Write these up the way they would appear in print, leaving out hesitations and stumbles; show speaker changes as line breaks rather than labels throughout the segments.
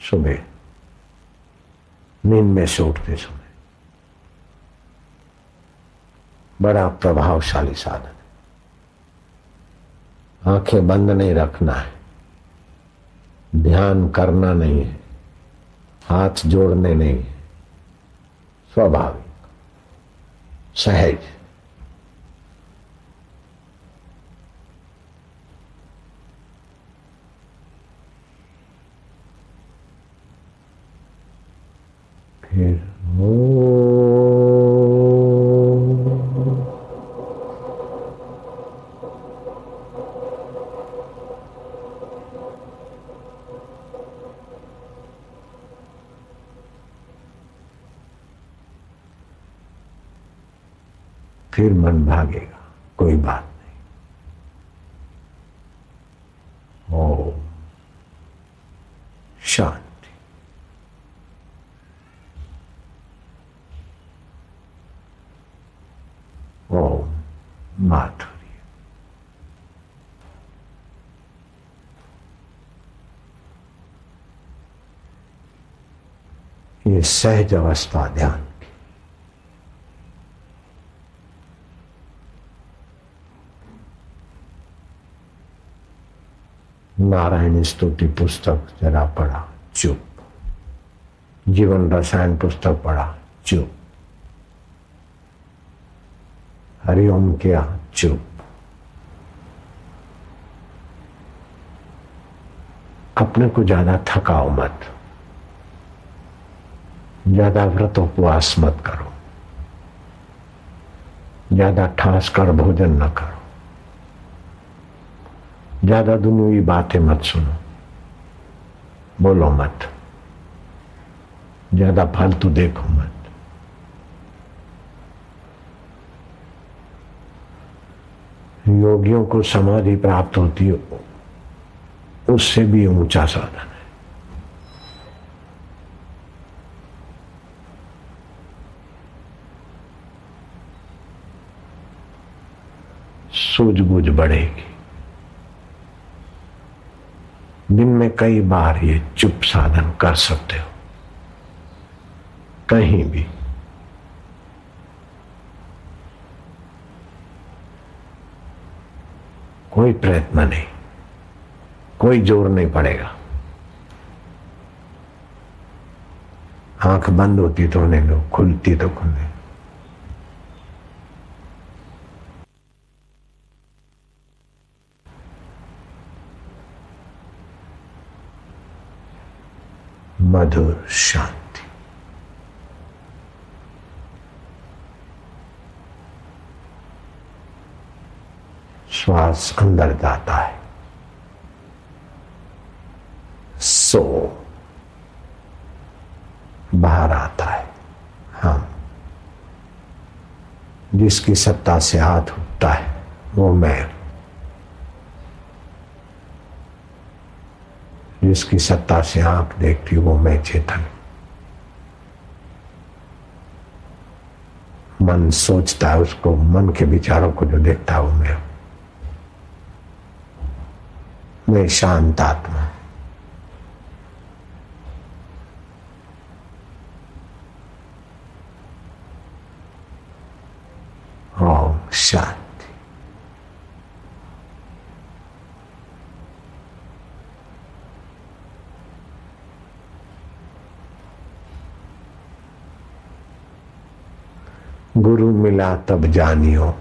सुबह नींद में से उठते समय बड़ा प्रभावशाली साधन है। आंखें बंद नहीं रखना है, ध्यान करना नहीं है, हाथ जोड़ने नहीं है, स्वाभाविक सहज। फिर फिर मन भागेगा, कोई बात नहीं। ओम शांति। ओम माधुर्य। ये सहज अवस्था ध्यान की। नारायण स्तुति पुस्तक जरा पढ़ा, चुप। जीवन रसायन पुस्तक पढ़ा, चुप। हरिओम किया, चुप। अपने को ज्यादा थकाओ मत, ज्यादा व्रत उपवास मत करो, ज्यादा ठास कर भोजन न करो, ज्यादा दुनियावी बातें मत सुनो, बोलो मत, ज्यादा फालतू देखो मत। योगियों को समाधि प्राप्त होती है, उससे भी ऊंचा साधन है। सूझबूझ बढ़ेगी। दिन में कई बार ये चुप साधन कर सकते हो, कहीं भी। कोई प्रयत्न नहीं, कोई जोर नहीं पड़ेगा। आंख बंद होती तो होने दो, खुलती तो खुलने। मधुर शांति। श्वास अंदर जाता है, सो बाहर आता है। हम जिसकी सत्ता से हाथ उठता है वो मैं, जिसकी सत्ता से आंख देखती वो मैं चेतन। मन सोचता है, उसको मन के विचारों को जो देखता है वो मैं शांत आत्मा। ओम शांति। गुरु मिला तब जानियो,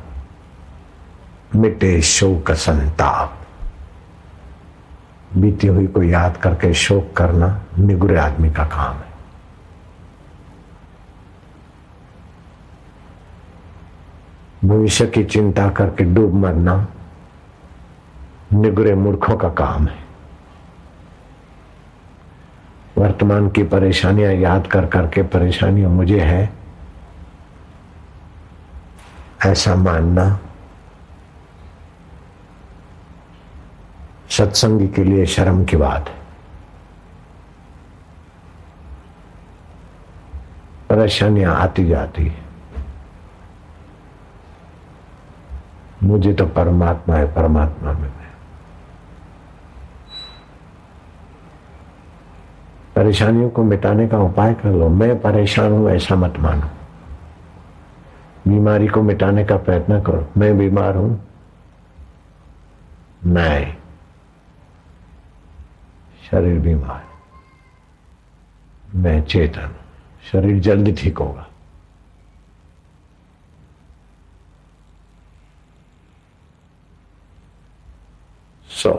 मिटे शोक संताप। बीती हुई को याद करके शोक करना निगुरे आदमी का काम है। भविष्य की चिंता करके डूब मरना निगुरे मूर्खों का काम है। वर्तमान की परेशानियां याद कर करके परेशानियां मुझे है ऐसा मानना सत्संगी के लिए शर्म की बात है। परेशानियां आती जाती है, मुझे तो परमात्मा है, परमात्मा में मैं। परेशानियों को मिटाने का उपाय कर लो। मैं परेशान हूं ऐसा मत मानो। बीमारी को मिटाने का प्रयत्न करो। मैं बीमार हूं, मैं शरीर बीमार, मैं चेतन, शरीर जल्दी ठीक होगा। सो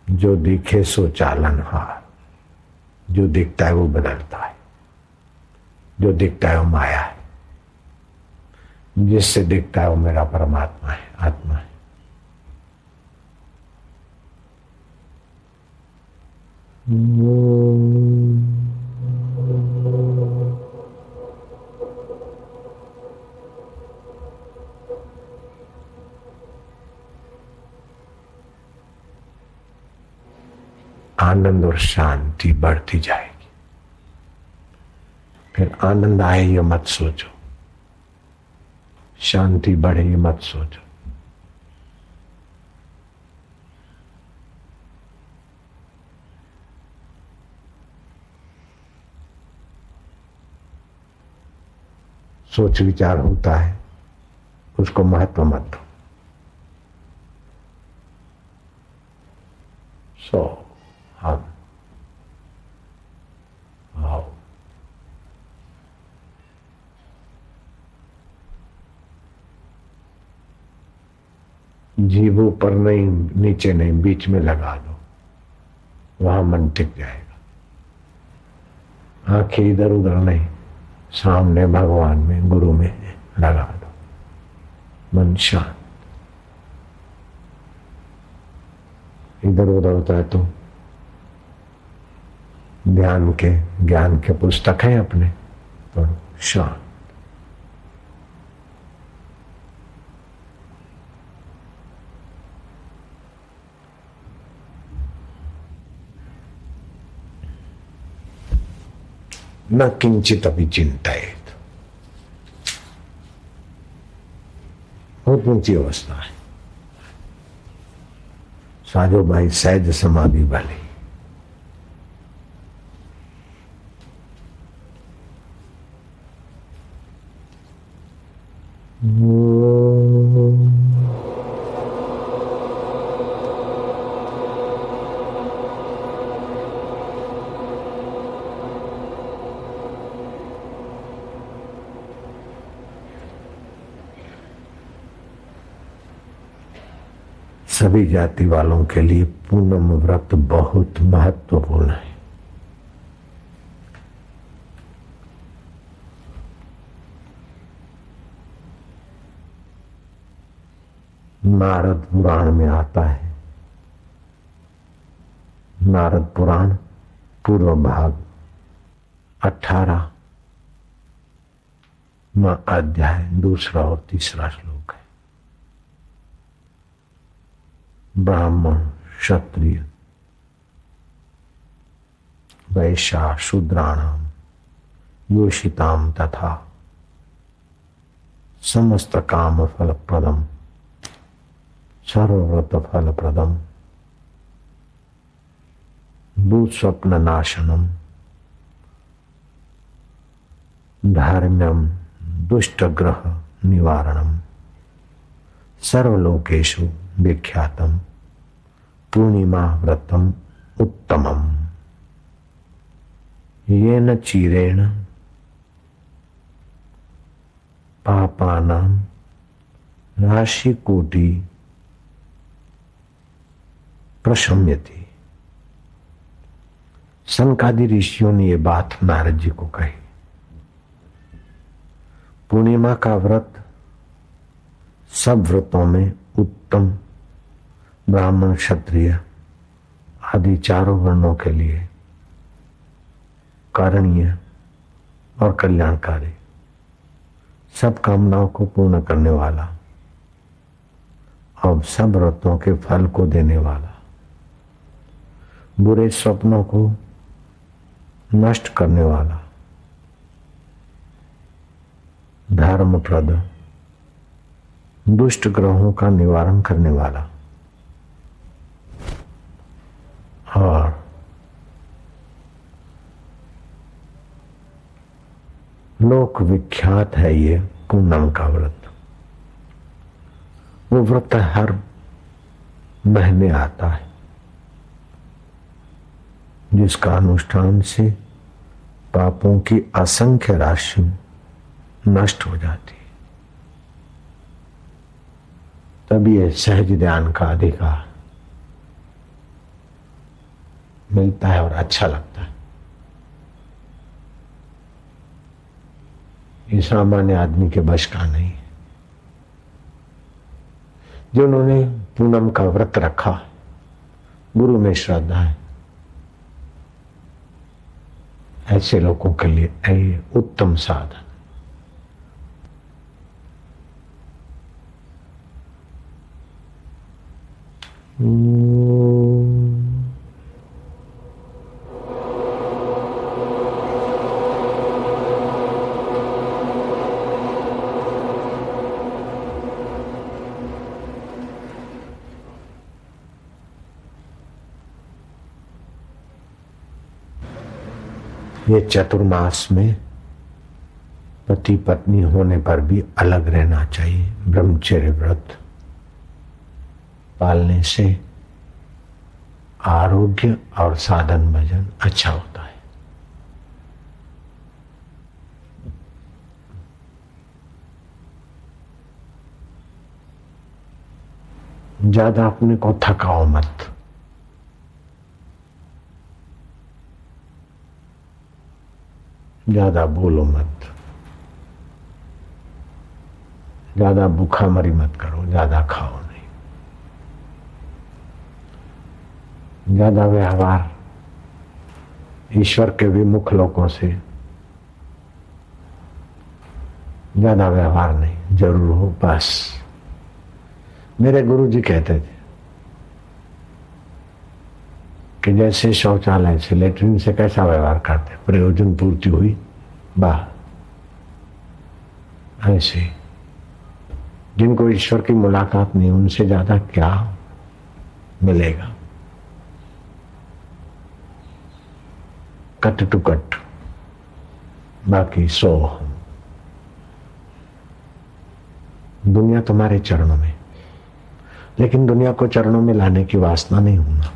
जो दिखे सो चालनहार। जो दिखता है वो बदलता है, जो दिखता है वो माया है, जिससे दिखता है वो मेरा परमात्मा है, आत्मा है। आनंद और शांति बढ़ती जाएगी। फिर आनंद आए ये मत सोचो, शांति बढ़े ये मत सोचो। सोच विचार होता है, उसको महत्व मत दो। सो हम आओ, जीभ ऊपर नहीं, नीचे नहीं, बीच में लगा दो, वहां मन टिक जाएगा। आंखें इधर उधर नहीं, सामने भगवान में, गुरु में लगा दो, मन शांत। इधर उधर होता है तो ध्यान के, ज्ञान के पुस्तक है अपने, तो शांत। न किंचित अभी चिंतित, बहुत ऊंची अवस्था है। साजो भाई सहज समाधि वाली। सभी जाति वालों के लिए पूनम व्रत बहुत महत्वपूर्ण है। नारद पुराण में आता है, नारद पुराण पूर्व भाग 18वां अध्याय 2 और 3 श्लोक है। ब्राह्मण, क्षत्रिय, वैश्या, शूद्राणाम योषिताम तथा समस्त काम फलप्रदम सर्वव्रत फलप्रदम दुःस्वप्न नाशनम धार्म्यम दुष्टग्रह निवारणम सर्वलोकेषु विख्यातम पूर्णिमा व्रतम उत्तमम येन चीरेण पापानां राशिकोटि प्रशम्यति। सनकादि ऋषियों ने ये बात नारद जी को कही। पूर्णिमा का व्रत सब व्रतों में उत्तम, ब्राह्मण, क्षत्रिय आदि चारों वर्णों के लिए करणीय और कल्याणकारी। सब कामनाओं को पूर्ण करने वाला और सब व्रतों के फल को देने वाला, बुरे स्वप्नों को नष्ट करने वाला, धर्मप्रद, दुष्ट ग्रहों का निवारण करने वाला और लोक विख्यात है ये पूनम का व्रत। वो व्रत हर महीने आता है, जिसका अनुष्ठान से पापों की असंख्य राशि नष्ट हो जाती है। तभी ये सहज ध्यान का अधिकार मिलता है और अच्छा लगता है। ये सामान्य आदमी के बश का नहीं है। जिन्होंने पूनम का व्रत रखा, गुरु में श्रद्धा है, ऐसे लोगों के लिए ये उत्तम साधन। ये चतुर्मास में पति पत्नी होने पर भी अलग रहना चाहिए। ब्रह्मचर्य व्रत पालने से आरोग्य और साधन भजन अच्छा होता है। ज्यादा अपने को थकाओ मत। ज्यादा बोलो मत, ज्यादा भूखा मरी मत करो, ज्यादा खाओ नहीं, ज्यादा व्यवहार ईश्वर के विमुख लोगों से ज्यादा व्यवहार नहीं, जरूर हो बस। मेरे गुरुजी कहते थे कि जैसे शौचालय से लेटरिन से कैसा व्यवहार करते, प्रयोजन पूर्ति हुई बाहर, ऐसे जिनको ईश्वर की मुलाकात नहीं उनसे ज्यादा क्या मिलेगा। कट टू कट, बाकी सो हम। दुनिया तुम्हारे चरणों में, लेकिन दुनिया को चरणों में लाने की वासना नहीं होना।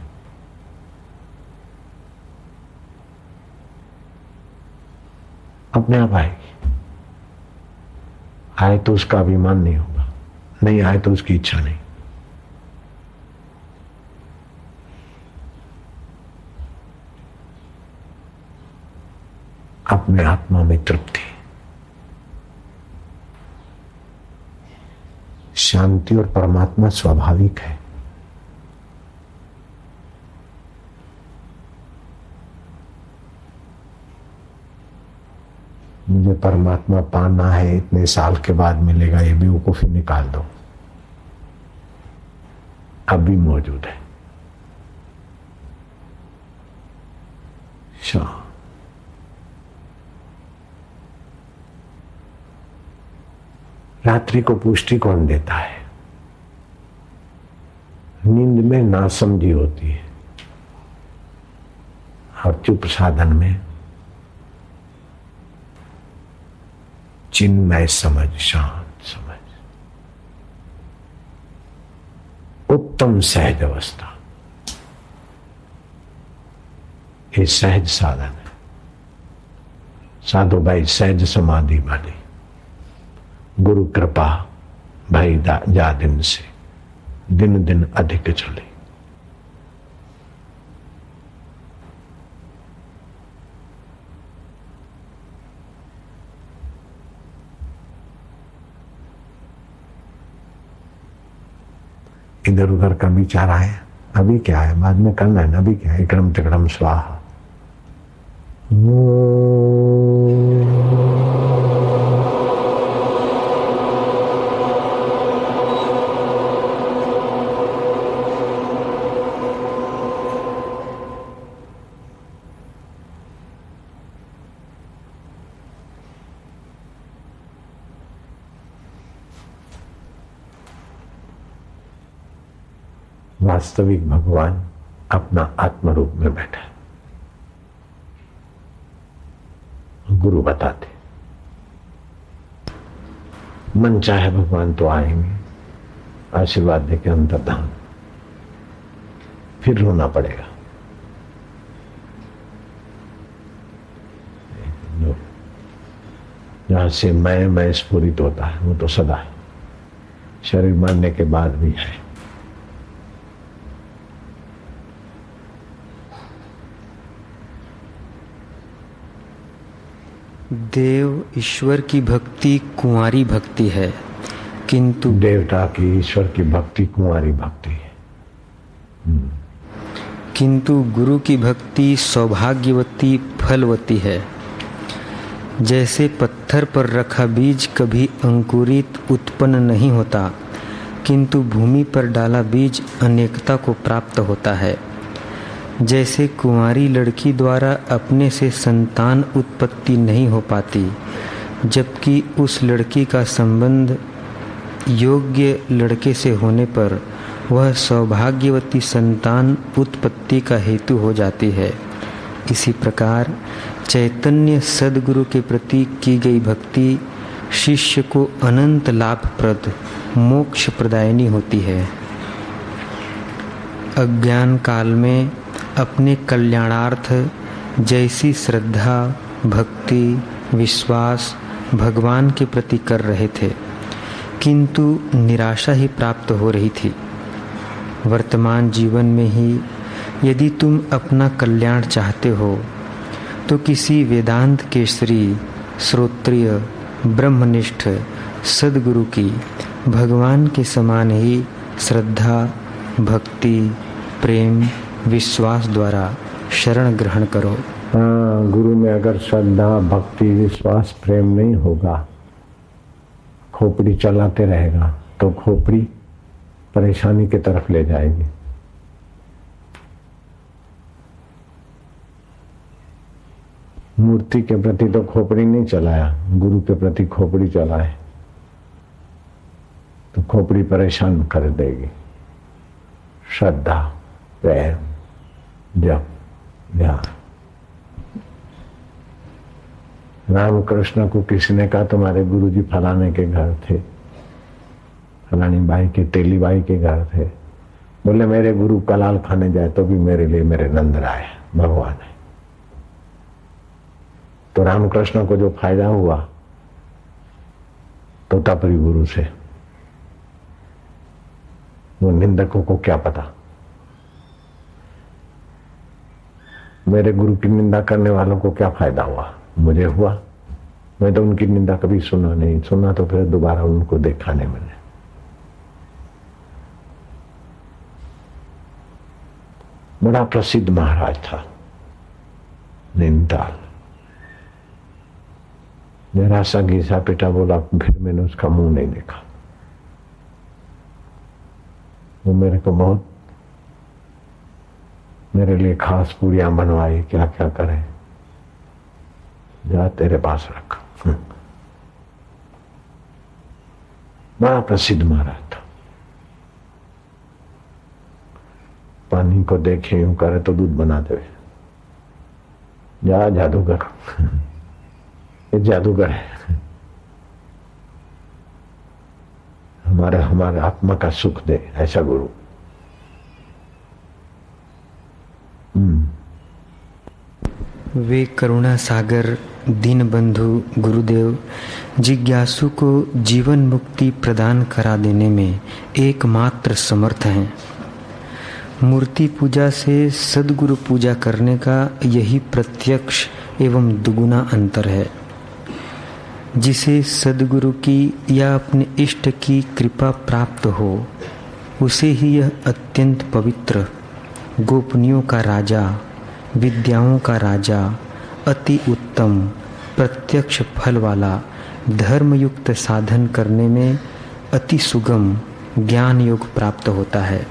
अपने आप आएगी, आए तो उसका अभिमान नहीं होगा, नहीं आए तो उसकी इच्छा नहीं। अपने आत्मा में तृप्ति, शांति और परमात्मा स्वाभाविक है। मुझे परमात्मा पाना है, इतने साल के बाद मिलेगा, ये बेवकूफी निकाल दो। अभी मौजूद है। रात्रि को पुष्टि कौन देता है? नींद में नासमझी होती है और चुप साधन में चिन्मय समझ, शांत समझ, उत्तम सहज अवस्था। ये सहज साधन है। साधु भाई सहज समाधि वाली, गुरु कृपा भाई जा दिन से दिन दिन अधिक चले। इधर उधर का विचार आए, अभी क्या है, बाद में करना है, अभी क्या है, इकड़म तिकड़म स्वाहा। वास्तविक भगवान अपना आत्म रूप में बैठा है। गुरु बताते मन चाहे भगवान तो आएंगे, आशीर्वाद देके अंतर्धान, फिर रोना पड़ेगा। जहां से मैं स्फुरित होता है वो तो सदा है, शरीर मरने के बाद भी है।
देव ईश्वर की भक्ति कुंवारी भक्ति है, किंतु
देवता की ईश्वर की भक्ति कुंवारी भक्ति है,
किंतु गुरु की भक्ति सौभाग्यवती फलवती है। जैसे पत्थर पर रखा बीज कभी अंकुरित उत्पन्न नहीं होता, किंतु भूमि पर डाला बीज अनेकता को प्राप्त होता है। जैसे कुंवारी लड़की द्वारा अपने से संतान उत्पत्ति नहीं हो पाती, जबकि उस लड़की का संबंध योग्य लड़के से होने पर वह सौभाग्यवती संतान उत्पत्ति का हेतु हो जाती है, इसी प्रकार चैतन्य सद्गुरु के प्रति की गई भक्ति शिष्य को अनंत लाभप्रद मोक्ष प्रदायिनी होती है। अज्ञान काल में अपने कल्याणार्थ जैसी श्रद्धा, भक्ति, विश्वास भगवान के प्रति कर रहे थे, किंतु निराशा ही प्राप्त हो रही थी। वर्तमान जीवन में ही यदि तुम अपना कल्याण चाहते हो तो किसी वेदांत केसरी, श्रोत्रिय, ब्रह्मनिष्ठ सद्गुरु की भगवान के समान ही श्रद्धा, भक्ति, प्रेम, विश्वास द्वारा शरण ग्रहण करो।
गुरु में अगर श्रद्धा, भक्ति, विश्वास, प्रेम नहीं होगा, खोपड़ी चलाते रहेगा तो खोपड़ी परेशानी की तरफ ले जाएगी। मूर्ति के प्रति तो खोपड़ी नहीं चलाया, गुरु के प्रति खोपड़ी चलाए तो खोपड़ी परेशान कर देगी। श्रद्धा, प्रेम, जप, ध्यान। रामकृष्ण को किसी ने कहा तुम्हारे गुरुजी फलाने के घर थे, फलानी बाई के, तेली बाई के घर थे। बोले मेरे गुरु कलाल खाने जाए तो भी मेरे लिए मेरे नंदराय भगवान है। तो रामकृष्ण को जो फायदा हुआ तो तपरी गुरु से, वो निंदकों को क्या पता। मेरे गुरु की निंदा करने वालों को क्या फायदा हुआ, मुझे हुआ। मैं तो उनकी निंदा कभी सुना नहीं, सुना तो फिर दोबारा उनको देखा नहीं मैंने। बड़ा प्रसिद्ध महाराज था नैनीताल। मेरा सा घीसा पिटा बोला, फिर मैंने उसका मुंह नहीं देखा। वो मेरे को बहुत, मेरे लिए खास पूरियां बनवाई, क्या क्या करे, जा तेरे पास रख। बड़ा प्रसिद्ध महाराज था। पानी को देखे यूं करे तो दूध बना दे। जा जादूगर, ये जादूगर है। हमारे आत्मा का सुख दे, ऐसा गुरु।
वे करुणा सागर दीन बंधु गुरुदेव जिज्ञासु को जीवन मुक्ति प्रदान करा देने में एकमात्र समर्थ हैं। मूर्ति पूजा से सद्गुरु पूजा करने का यही प्रत्यक्ष एवं दुगुना अंतर है। जिसे सद्गुरु की या अपने इष्ट की कृपा प्राप्त हो, उसे ही यह अत्यंत पवित्र, गोपनीयों का राजा, विद्याओं का राजा, अति उत्तम प्रत्यक्ष फल वाला धर्मयुक्त साधन करने में अति सुगम ज्ञान योग प्राप्त होता है,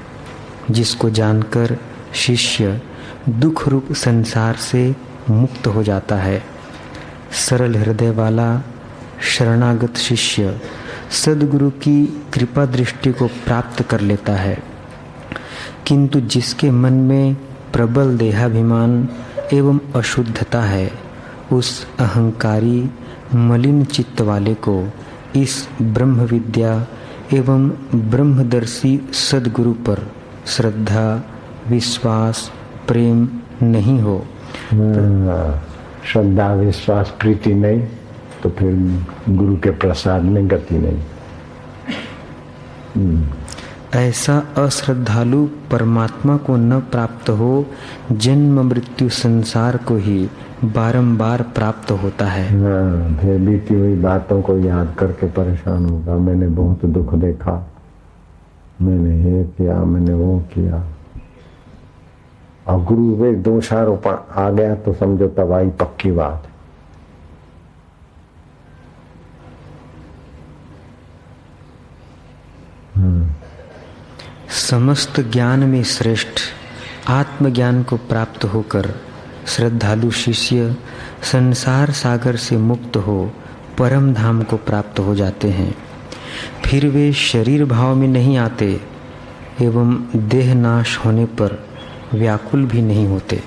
जिसको जानकर शिष्य दुख रूप संसार से मुक्त हो जाता है। सरल हृदय वाला शरणागत शिष्य सद्गुरु की कृपा दृष्टि को प्राप्त कर लेता है। किंतु जिसके मन में प्रबल देहाभिमान एवं अशुद्धता है, उस अहंकारी मलिन चित्त वाले को इस ब्रह्म विद्या एवं ब्रह्मदर्शी सद्गुरु पर श्रद्धा, विश्वास, प्रेम नहीं हो।
श्रद्धा, विश्वास, प्रीति नहीं तो फिर गुरु के प्रसाद में गति नहीं।
ऐसा अश्रद्धालु परमात्मा को न प्राप्त हो, जन्म मृत्यु संसार को ही बारंबार प्राप्त होता है।
फिर बीती हुई बातों को याद करके परेशान होगा। मैंने बहुत दुख देखा, मैंने ये किया, मैंने वो किया। और गुरु वे दोषारोपण आ गया तो समझो तबाही पक्की बात है।
समस्त ज्ञान में श्रेष्ठ आत्मज्ञान को प्राप्त होकर श्रद्धालु शिष्य संसार सागर से मुक्त हो परम धाम को प्राप्त हो जाते हैं। फिर वे शरीर भाव में नहीं आते एवं देह नाश होने पर व्याकुल भी नहीं होते।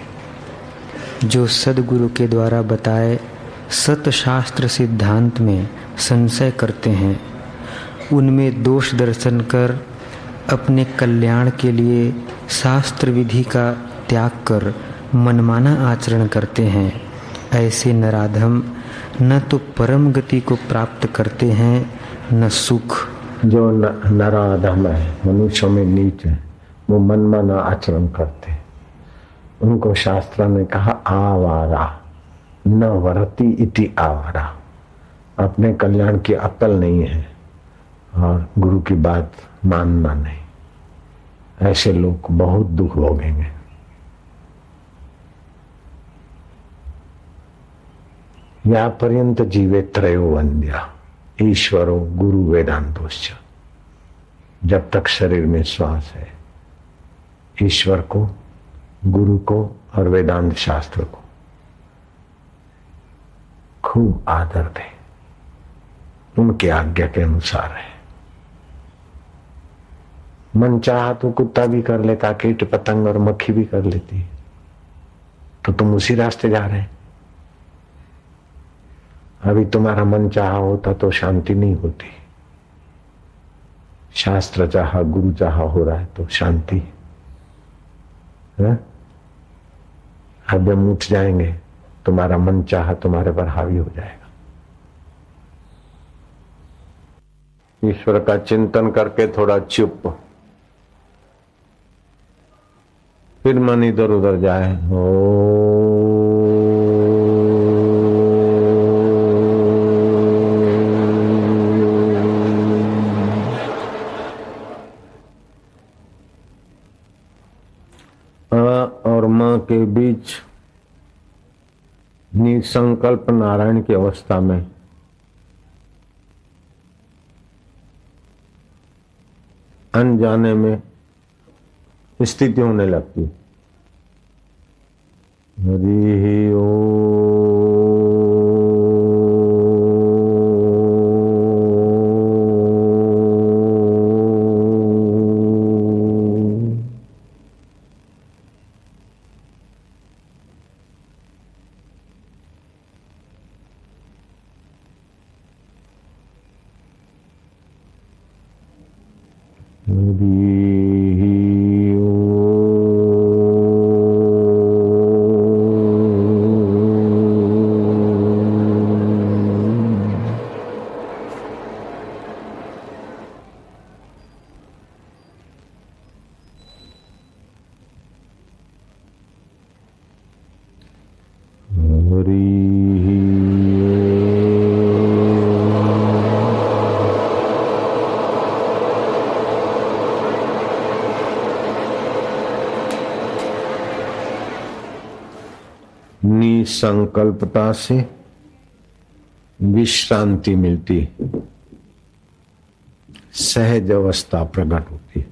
जो सद्गुरु के द्वारा बताए सतशास्त्र सिद्धांत में संशय करते हैं, उनमें दोष दर्शन कर अपने कल्याण के लिए शास्त्र विधि का त्याग कर मनमाना आचरण करते हैं, ऐसे नराधम न तो परम गति को प्राप्त करते हैं न सुख।
जो नराधम है, मनुष्यों में नीच है, वो मनमाना आचरण करते हैं। उनको शास्त्र ने कहा आवारा न वरति इति आवारा। अपने कल्याण की अक्ल नहीं है और गुरु की बात मानना नहीं। ऐसे लोग बहुत दुख भोगेंगे। या पर्यंत जीवे त्रयो वंद्या ईश्वरो गुरु वेदांतोश्च। जब तक शरीर में श्वास है, ईश्वर को, गुरु को और वेदांत शास्त्र को खूब आदर दे, उनकी आज्ञा के अनुसार है। मन चाहा तो कुत्ता भी कर लेता, कीट पतंग और मक्खी भी कर लेती, तो तुम उसी रास्ते जा रहे हैं। अभी तुम्हारा मन चाहा होता तो शांति नहीं होती। शास्त्र चाहा, गुरु चाहा हो रहा है तो शांति है। अब जब उठ जाएंगे, तुम्हारा मन चाहा तुम्हारे पर हावी हो जाएगा। ईश्वर का चिंतन करके थोड़ा चुप, फिर मन इधर उधर जाए। और मां के बीच निसंकल्प नारायण की अवस्था में अनजाने में स्थिति होने लगती। हरि ओम। निसंकल्पता से विश्रांति मिलती, सहज अवस्था प्रकट होती,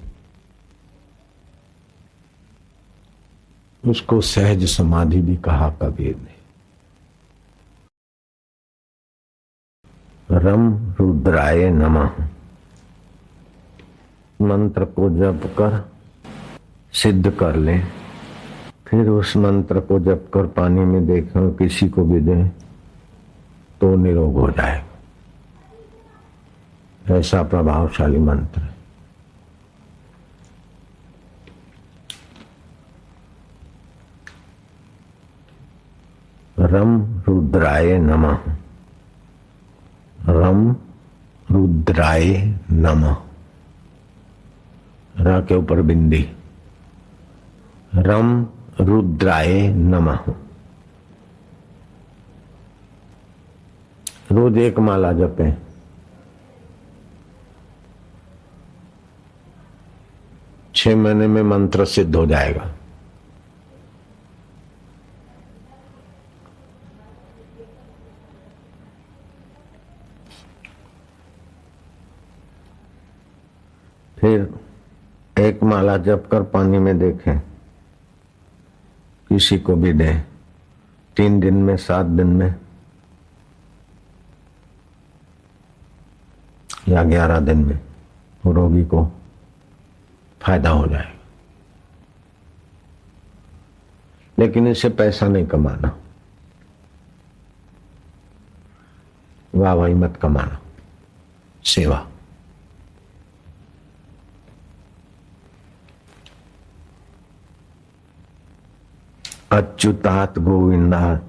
उसको सहज समाधि भी कहा कबीर ने। रम रुद्राय नमः मंत्र को जप कर सिद्ध कर लें, फिर उस मंत्र को जप कर पानी में देखें, किसी को भी दें तो निरोग हो जाएगा। ऐसा प्रभावशाली मंत्र है। रम रुद्राय नमः। रम रुद्राय नमः। र के ऊपर बिंदी। रम रुद्राय नमः। रोज एक माला जपें। छह महीने में मंत्र सिद्ध हो जाएगा। फिर एक माला जप कर पानी में देखें, किसी को भी दें, 3 दिन में, 7 दिन में या 11 दिन में रोगी को फायदा हो जाएगा। लेकिन इससे पैसा नहीं कमाना, वाहवाही मत कमाना, सेवा। अच्युतात् गोविंदात्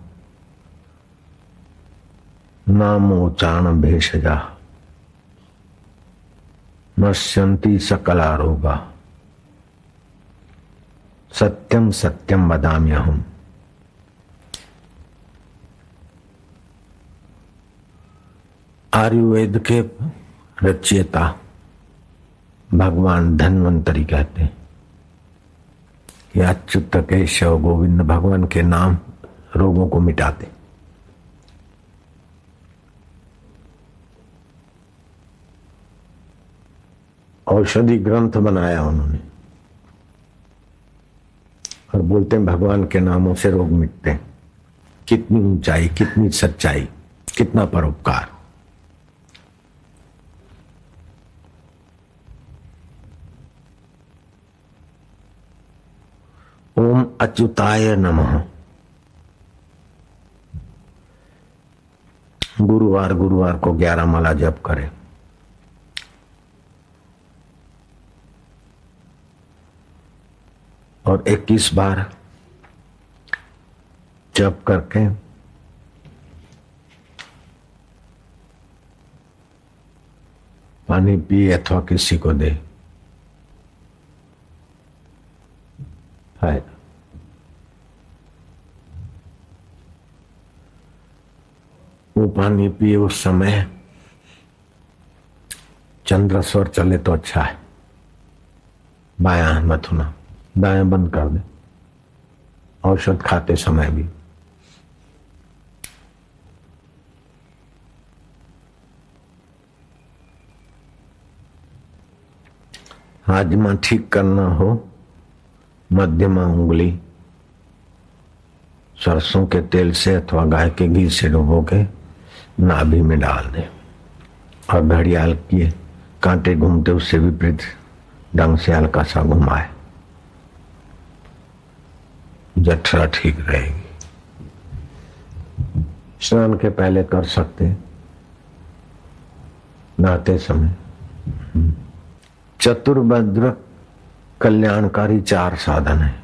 नामोच्चारण भेषजा नश्यन्ति सकला रोगा सत्यम सत्यम वदाम्यहम्। आयुर्वेद के रचयिता भगवान धन्वंतरी कहते हैं कि अच्युत केशव गोविंद भगवान के नाम रोगों को मिटाते। औषधि ग्रंथ बनाया उन्होंने और बोलते हैं भगवान के नामों से रोग मिटते हैं। कितनी ऊंचाई, कितनी सच्चाई, कितना परोपकार। ओम अच्युताय नमः। गुरुवार गुरुवार को 11 माला जप करें। और 21 बार जप करके पानी पिए अथवा किसी को दे, फायदा। वो पानी पिए उस समय चंद्र स्वर चले तो अच्छा है। बायां मत होना, दाएं बंद कर दे। औषध खाते समय भी हाजमा ठीक करना हो, मध्यमा उंगली सरसों के तेल से अथवा गाय के घी से डुबो के नाभि में डाल दे और घड़ियाल किए कांटे घूमते उससे विपरीत ढंग से हल्का सा घुमाए, जठरा ठीक रहेगी। स्नान के पहले कर सकते, नहाते समय। चतुर्भद्र कल्याणकारी 4 साधन है।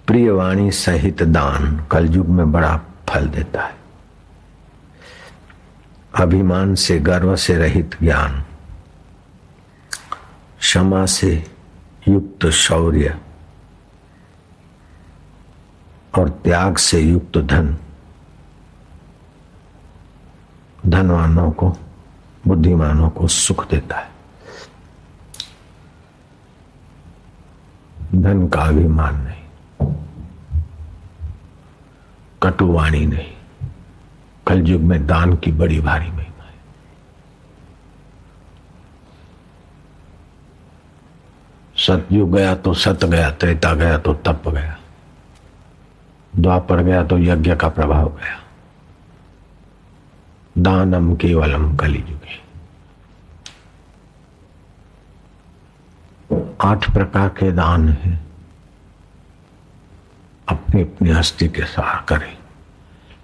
प्रियवाणी सहित दान कलयुग में बड़ा फल देता है। अभिमान से गर्व से रहित ज्ञान, क्षमा से युक्त शौर्य और त्याग से युक्त धन धनवानों को, बुद्धिमानों को सुख देता है। धन का अभिमान नहीं, कटुवाणी नहीं। कलयुग में दान की बड़ी भारी महिमा है। सतयुग गया तो सत गया, त्रेता गया तो तप गया, द्वापर गया तो यज्ञ का प्रभाव गया। दानम केवलम कलियुगे। 8 प्रकार के दान हैं, अपनी अपनी हस्ती के साथ करें,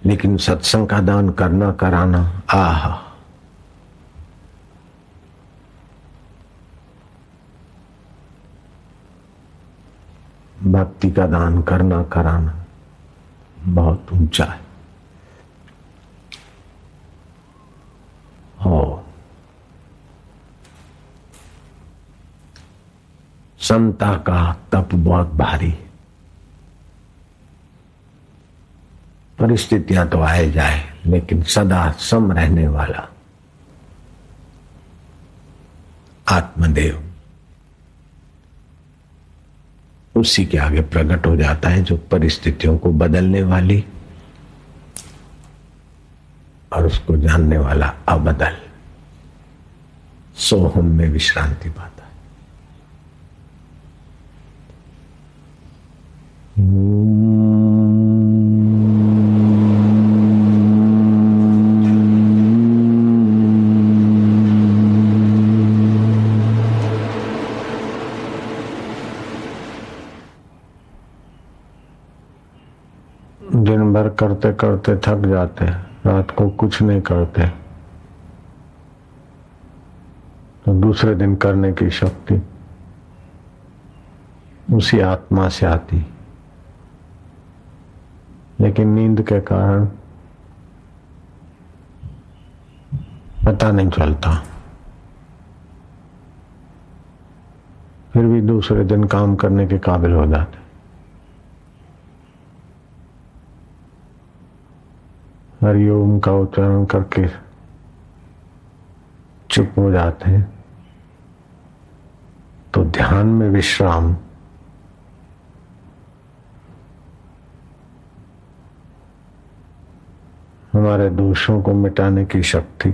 लेकिन सत्संग का दान करना कराना, आहा, भक्ति का दान करना कराना बहुत ऊंचा है। हो समता का तप बहुत भारी है। परिस्थितियां तो आए जाए, लेकिन सदा सम रहने वाला आत्मदेव उसी के आगे प्रकट हो जाता है, जो परिस्थितियों को बदलने वाली और उसको जानने वाला अबदल सोहम में विश्रांति पाता है। दिन भर करते करते थक जाते हैं, रात को कुछ नहीं करते तो दूसरे दिन करने की शक्ति उसी आत्मा से आती, लेकिन नींद के कारण पता नहीं चलता, फिर भी दूसरे दिन काम करने के काबिल हो जाते। हरिओम का उच्चारण करके चुप हो जाते हैं तो ध्यान में विश्राम हमारे दोषों को मिटाने की शक्ति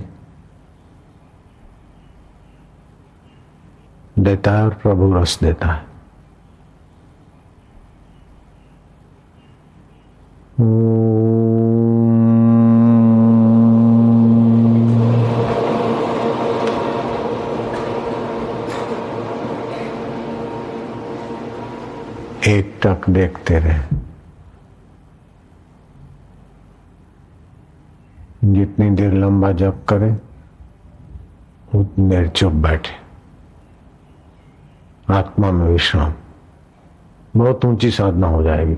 देता है और प्रभु रस देता है। एक टक देखते रहे, जितनी देर लंबा जप करे उतनी देर चुप बैठे, आत्मा में विश्राम। बहुत ऊंची साधना हो जाएगी।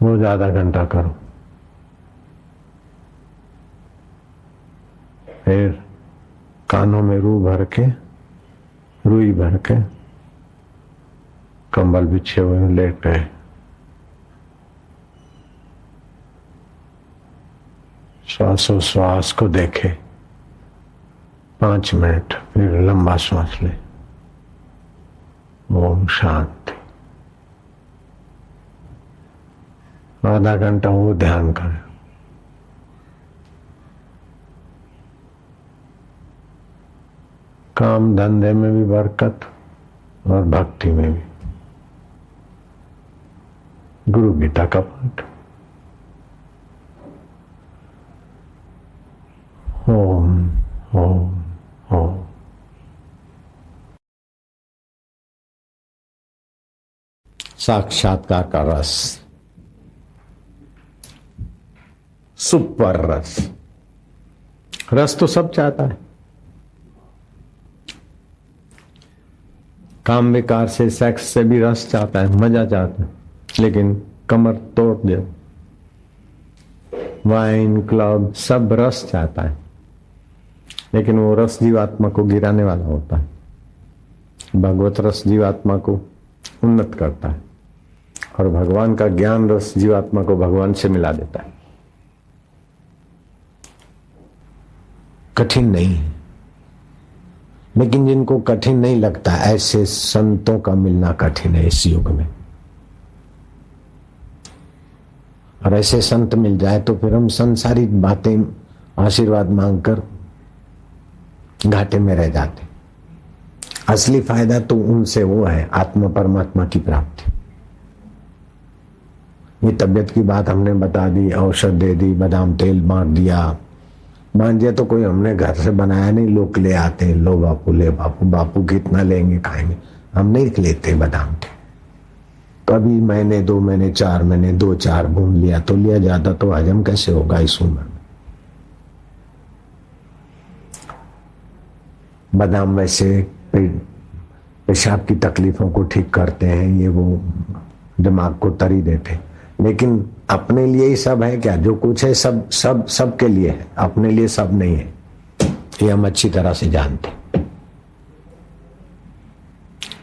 रोज आधा घंटा करो, फिर कानों में रुई भर के कंबल बिछे हुए लेट गए, श्वासोश्वास को देखे 5 मिनट, फिर लंबा श्वास ले। ओम शांति। आधा घंटा वो ध्यान करें। काम धंधे में भी बरकत और भक्ति में भी। गुरु गीता का पाठ। ओम ओम ओम। साक्षात्कार का रस, सुपर रस। रस तो सब चाहता है। काम विकार से, सेक्स से भी रस चाहता है, मजा चाहता है, लेकिन कमर तोड़ दे। वाइन, क्लब, सब रस चाहता है, लेकिन वो रस जीवात्मा को गिराने वाला होता है। भगवत रस जीवात्मा को उन्नत करता है और भगवान का ज्ञान रस जीवात्मा को भगवान से मिला देता है। कठिन नहीं है, लेकिन जिनको कठिन नहीं लगता, ऐसे संतों का मिलना कठिन है इस युग में। और ऐसे संत मिल जाए तो फिर हम संसारिक बातें आशीर्वाद मांगकर घाटे में रह जाते। असली फायदा तो उनसे वो है, आत्मा परमात्मा की प्राप्ति। ये तबीयत की बात हमने बता दी, औषध दे दी, बादाम तेल बांट दिया, मांझे तो कोई हमने घर से बनाया नहीं, लोग ले आते हैं, लो बापू ले बापू, बापू कितना लेंगे खाएंगे, हम नहीं लेते बादाम थे। कभी महीने 2 महीने 4 महीने 2-4 भून लिया तो लिया, ज्यादा तो हजम कैसे होगा इस उम्र में। बादाम वैसे पेशाब की तकलीफों को ठीक करते हैं, ये वो दिमाग को तरी देते, लेकिन अपने लिए ही सब है क्या? जो कुछ है सब सब सबके लिए है, अपने लिए सब नहीं है, ये हम अच्छी तरह से जानते।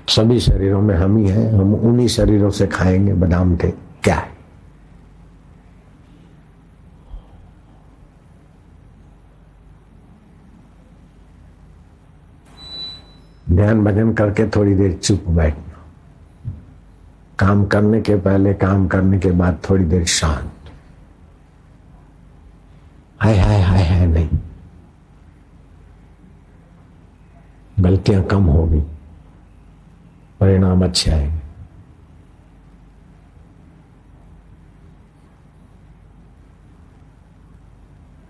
सभी शरीरों में हम ही हैं, हम उन्हीं शरीरों से खाएंगे बादाम थे, क्या है? ध्यान भजन करके थोड़ी देर चुप बैठना, काम करने के पहले, काम करने के बाद थोड़ी देर शांत, हाय हाय हाय हाय नहीं, गलतियां कम होगी, परिणाम अच्छे आएंगे।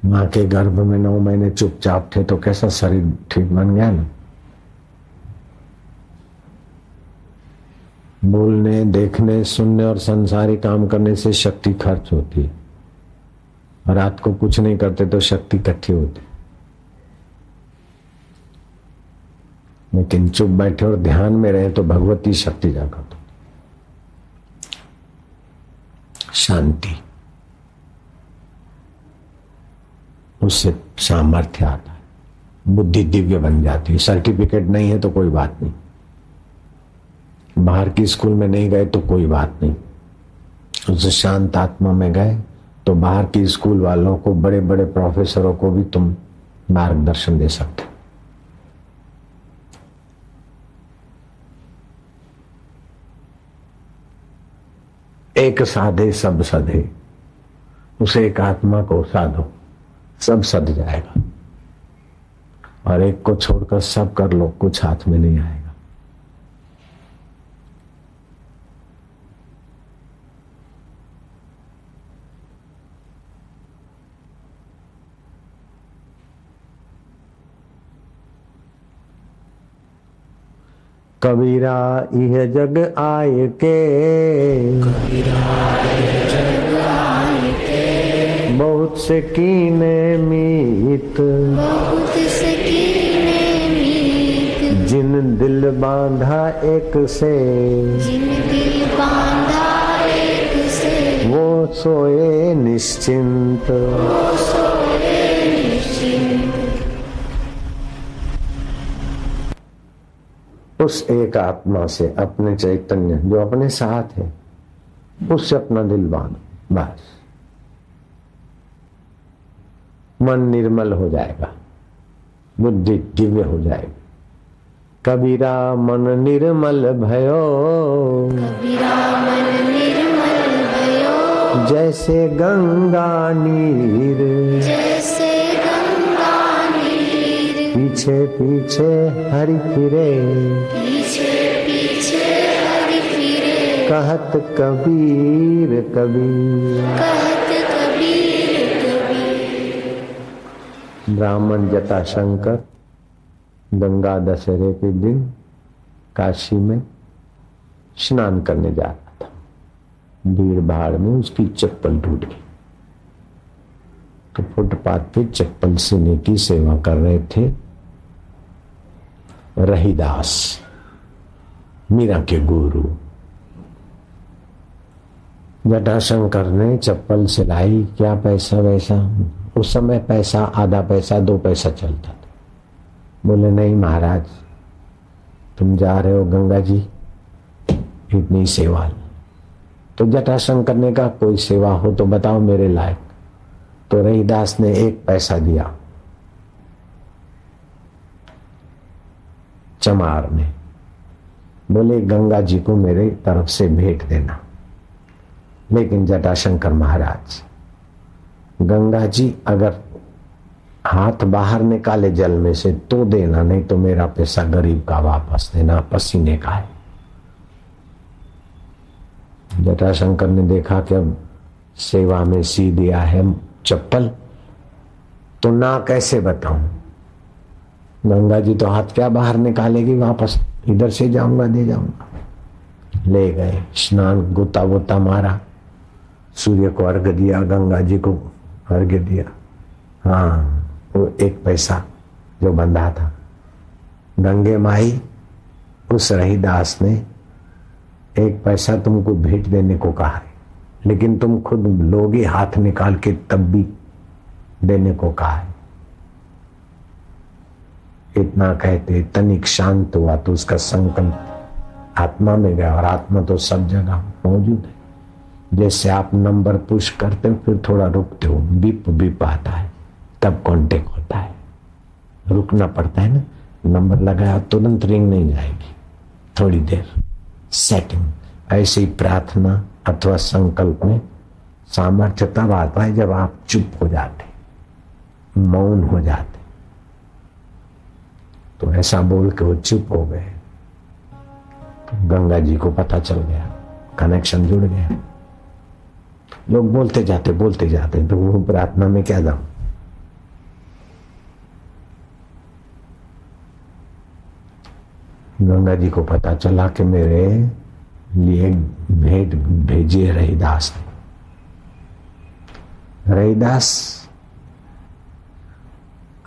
मां के गर्भ में 9 महीने चुपचाप थे तो कैसा शरीर ठीक बन गया ना। बोलने, देखने, सुनने और संसारी काम करने से शक्ति खर्च होती है, रात को कुछ नहीं करते तो शक्ति इकट्ठी होती, लेकिन चुप बैठे और ध्यान में रहे तो भगवती शक्ति जागृत होती, शांति, उससे सामर्थ्य आता है, बुद्धि दिव्य बन जाती है। सर्टिफिकेट नहीं है तो कोई बात नहीं, बाहर की स्कूल में नहीं गए तो कोई बात नहीं, उस शांत आत्मा में गए तो बाहर की स्कूल वालों को, बड़े बड़े प्रोफेसरों को भी तुम मार्गदर्शन दे सकते। एक साधे सब सधे, उसे एक आत्मा को साधो, सब सध जाएगा, और एक को छोड़कर सब कर लो, कुछ हाथ में नहीं आएगा। कबीरा यह जग आए के, बहुत से कीने मीत, जिन दिल बांधा एक से, वो सोए निश्चिंत। उस एक आत्मा से, अपने चैतन्य जो अपने साथ है, उससे अपना दिल बांधो, बस मन निर्मल हो जाएगा, बुद्धि दिव्य हो जाएगी। कबीरा मन निर्मल भयो,
कबीरा मन निर्मल भयो,
जैसे गंगा नीर,
जैसे गंगा नीर,
पीछे पीछे हरि फिरे,
पीछे पीछे हरि फिरे,
कहत कबीर कबीर।
कहत कबीर कबीर।
ब्राह्मण जटाशंकर गंगा दशहरे के दिन काशी में स्नान करने जा रहा था, भीड़ भाड़ में उसकी चप्पल टूट गई, तो फुटपाथ पे चप्पल सीने की सेवा कर रहे थे रहीदास, मीरा के गुरु। जटाशंकर ने चप्पल सिलाई, क्या पैसा वैसा, उस समय पैसा, आधा पैसा 2 पैसा चलता था। बोले नहीं महाराज, तुम जा रहे हो गंगा जी, इतनी सेवा। तो जटाशंकर ने कहा कोई सेवा हो तो बताओ मेरे लायक। तो रहीदास ने 1 पैसा दिया चमार ने, बोले गंगा जी को मेरे तरफ से भेंट देना। लेकिन जटाशंकर महाराज, गंगा जी अगर हाथ बाहर निकाले जल में से तो देना, नहीं तो मेरा पैसा गरीब का वापस देना, पसीने का है। जटाशंकर ने देखा कि अब सेवा में सी दिया है चप्पल, तो ना कैसे बताऊं? गंगा जी तो हाथ क्या बाहर निकालेगी, वापस इधर से जाऊंगा दे जाऊंगा। ले गए, स्नान गोता वोता मारा, सूर्य को अर्घ दिया, गंगा जी को अर्घ दिया। हाँ, वो 1 पैसा जो बंधा था, गंगे माई उस रहीदास ने 1 पैसा तुमको भेंट देने को कहा है, लेकिन तुम खुद लोगे हाथ निकाल के तब भी देने को कहा है। इतना कहते तनिक शांत हुआ तो उसका संकल्प आत्मा में गया, और आत्मा तो सब जगह मौजूद है। जैसे आप नंबर पुश करते हो, फिर थोड़ा रुकते हो, बीप बीप आता है, तब कांटेक्ट होता है। रुकना पड़ता है ना, नंबर लगाया तुरंत रिंग नहीं जाएगी, थोड़ी देर सेटिंग। ऐसे ही प्रार्थना अथवा संकल्प में सामर्थ्य तब आता है जब आप चुप हो जाते, मौन हो जाते। तो ऐसा बोल के वो चुप हो गए। तो गंगा जी को पता चल गया, कनेक्शन जुड़ गया। लोग बोलते जाते तो वो प्रार्थना में क्या जाऊं। गंगा जी को पता चला कि मेरे लिए भेंट भेजिए रहीदास ने। रहीदास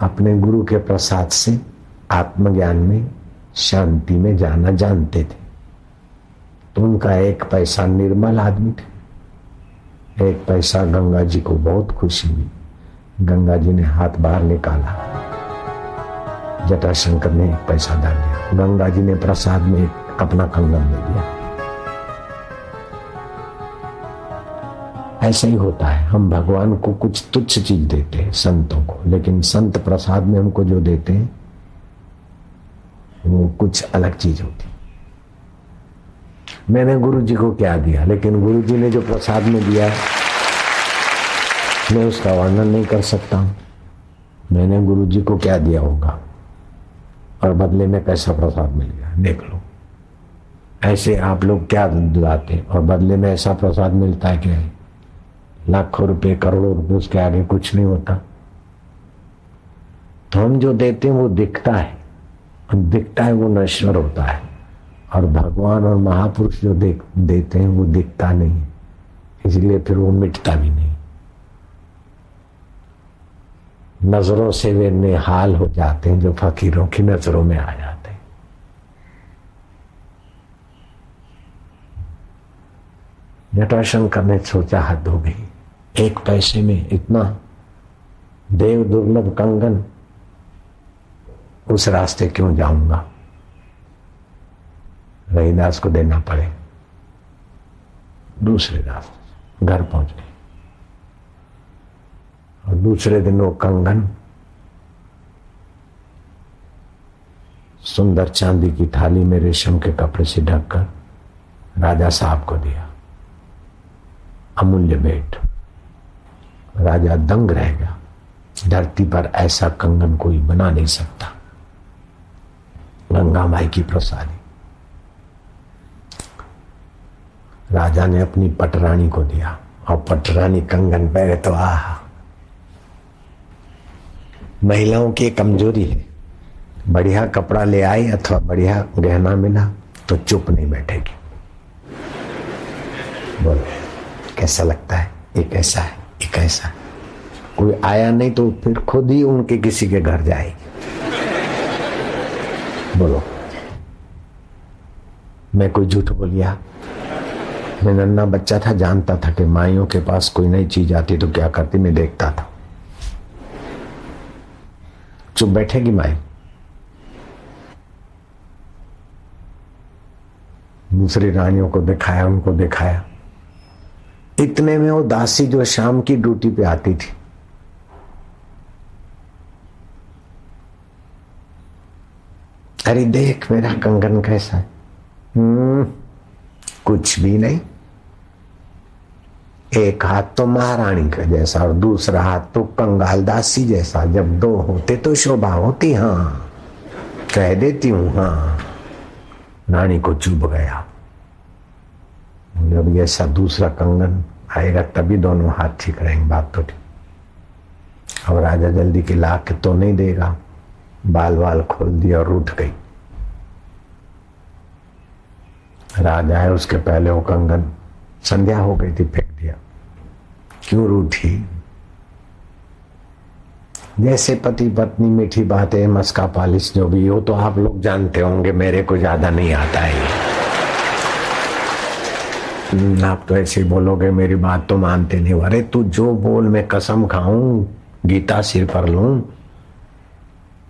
अपने गुरु के प्रसाद से आत्मज्ञान में, शांति में जाना जानते थे। तो उनका 1 पैसा, निर्मल आदमी थे, 1 पैसा गंगा जी को बहुत खुशी हुई। गंगा जी ने हाथ बाहर निकाला, जटाशंकर ने 1 पैसा डाल दिया, गंगा जी ने प्रसाद में अपना कंगन दे दिया। ऐसा ही होता है, हम भगवान को कुछ तुच्छ चीज देते हैं, संतों को, लेकिन संत प्रसाद में हमको जो देते हैं वो कुछ अलग चीज होती। मैंने गुरु जी को क्या दिया, लेकिन गुरु जी ने जो प्रसाद में दिया मैं उसका वर्णन नहीं कर सकता हूं। मैंने गुरु जी को क्या दिया होगा और बदले में कैसा प्रसाद मिल गया, देख लो। ऐसे आप लोग क्या दिलाते और बदले में ऐसा प्रसाद मिलता है कि लाखों रुपए, करोड़ों रुपए, उसके आगे कुछ नहीं होता। तो हम जो देते हैं वो दिखता है, दिखता है वो नश्वर होता है, और भगवान और महापुरुष जो देते हैं वो दिखता नहीं, इसलिए फिर वो मिटता भी नहीं। नजरों से वे निहाल हो जाते हैं जो फकीरों की नजरों में आ जाते हैं। जटाशंकर ने सोचा हद हो गई, 1 पैसे में इतना देव दुर्लभ कंगन, उस रास्ते क्यों जाऊंगा, रहीदास को देना पड़े। दूसरे रास्ते घर पहुंच गए, और दूसरे दिन वो कंगन सुंदर चांदी की थाली में रेशम के कपड़े से ढककर राजा साहब को दिया। अमूल्य भेंट। राजा दंग रह गया, धरती पर ऐसा कंगन कोई बना नहीं सकता। गंगा माई की प्रसादी। राजा ने अपनी पटरानी को दिया, और पटरानी कंगन पहने तो आहा। महिलाओं की कमजोरी है, बढ़िया कपड़ा ले आई अथवा बढ़िया गहना मिला तो चुप नहीं बैठेगी। बोलो कैसा लगता है, एक ऐसा है, एक ऐसा है। कोई आया नहीं तो फिर खुद ही उनके किसी के घर जाएगी। बोलो मैं कोई झूठ बोलिया? मैं नन्हा बच्चा था, जानता था कि माइयों के पास कोई नई चीज आती तो क्या करती, मैं देखता था। चुप बैठेगी माई? दूसरी रानियों को दिखाया, उनको दिखाया। इतने में वो दासी जो शाम की ड्यूटी पे आती थी, अरे देख मेरा कंगन कैसा है। कुछ भी नहीं, एक हाथ तो महारानी का जैसा और दूसरा हाथ तो कंगाल दासी जैसा। जब 2 होते तो शोभा होती। हाँ कह देती हूं। हाँ रानी को चुभ गया। जब ऐसा दूसरा कंगन आएगा तभी दोनों हाथ ठीक रहेंगे। बात तो ठीक। अब राजा जल्दी की ला के तो नहीं देगा, बाल बाल खोल दिया और उठ गई। राजा है उसके पहले वो कंगन, संध्या हो गई थी, फेंक दिया। क्यों रूठी? जैसे पति पत्नी मीठी बातें, मस्का पालिश जो भी हो, तो आप लोग जानते होंगे, मेरे को ज्यादा नहीं आता है। आप तो ऐसे बोलोगे, मेरी बात तो मानते नहीं। अरे तू जो बोल मैं कसम खाऊं, गीता सिर पर लूं,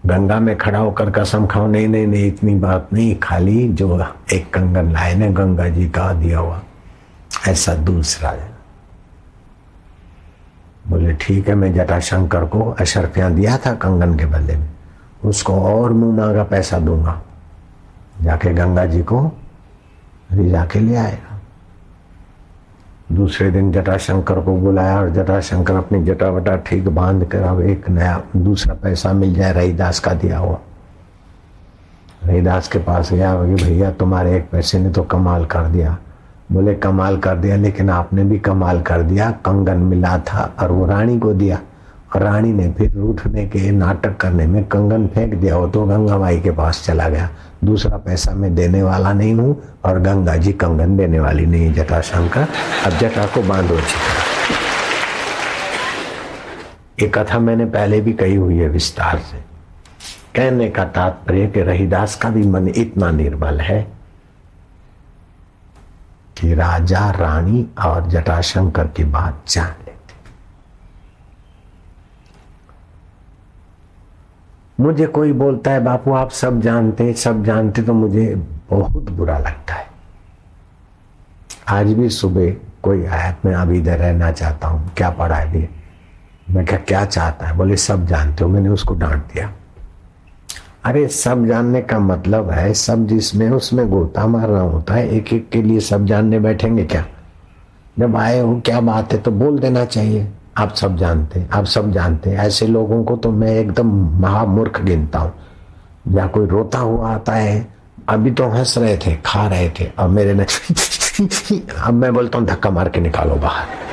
गंगा में खड़ा होकर कसम खाऊं। नहीं नहीं नहीं, इतनी बात नहीं, खाली जो एक कंगन लाए ना गंगा जी का दिया हुआ, ऐसा दूसरा है। बोले ठीक है, मैं जटाशंकर को अशर्फियां दिया था कंगन के बदले में, उसको और मुंह मांगा पैसा दूंगा, जाके गंगा जी को रिझा के ले आएगा। दूसरे दिन जटाशंकर को बुलाया और जटाशंकर अपनी जटा वटा ठीक बांध कर अब एक नया दूसरा पैसा मिल जाए रहीदास का दिया हुआ। रहीदास के पास गया, बोले भैया तुम्हारे एक पैसे ने तो कमाल कर दिया। बोले कमाल कर दिया, लेकिन आपने भी कमाल कर दिया, कंगन मिला था और वो रानी को दिया, और रानी ने फिर रूठने के नाटक करने में कंगन फेंक दिया। वो तो गंगा माई के पास चला गया। दूसरा पैसा मैं देने वाला नहीं हूं और गंगा जी कंगन देने वाली नहीं। जटाशंकर, अब जटा को बांधो चिता। ये कथा मैंने पहले भी कही हुई है विस्तार से। कहने का तात्पर्य कि रहीदास का भी मन इतना निर्बल है कि राजा रानी और जटाशंकर की बात जान लेते। मुझे कोई बोलता है बापू आप सब जानते, तो मुझे बहुत बुरा लगता है। आज भी सुबह कोई आया, मैं अभी इधर रहना चाहता हूं, क्या पढ़ा है भी? मैं क्या चाहता है? बोले सब जानते हो। मैंने उसको डांट दिया। अरे सब जानने का मतलब है सब जिसमें उसमें गोता मारना होता है। एक एक के लिए सब जानने बैठेंगे क्या? जब आए हो क्या बात है तो बोल देना चाहिए, आप सब जानते हैं। ऐसे लोगों को तो मैं एकदम महामूर्ख गिनता हूं। या कोई रोता हुआ आता है, अभी तो हंस रहे थे, खा रहे थे, अब मेरे ने अब मैं बोलता हूं धक्का मार के निकालो बाहर।